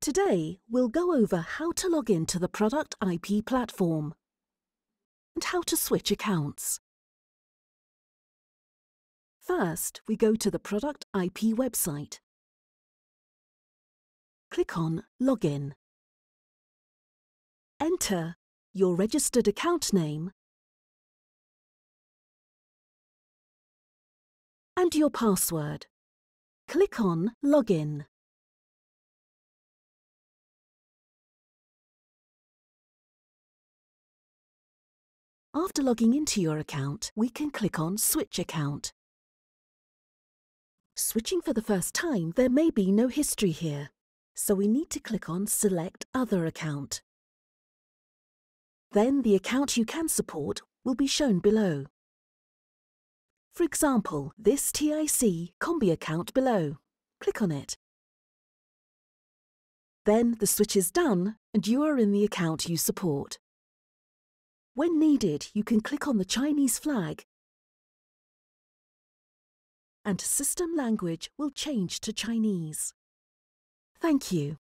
Today, we'll go over how to log in to the Product IP platform and how to switch accounts. First, we go to the Product IP website. Click on Login. Enter your registered account name and your password. Click on Login. After logging into your account, we can click on Switch Account. Switching for the first time, there may be no history here, so we need to click on Select Other Account. Then the account you can support will be shown below. For example, this TIC Combi account below. Click on it. Then the switch is done and you are in the account you support. When needed, you can click on the Chinese flag and system language will change to Chinese. Thank you.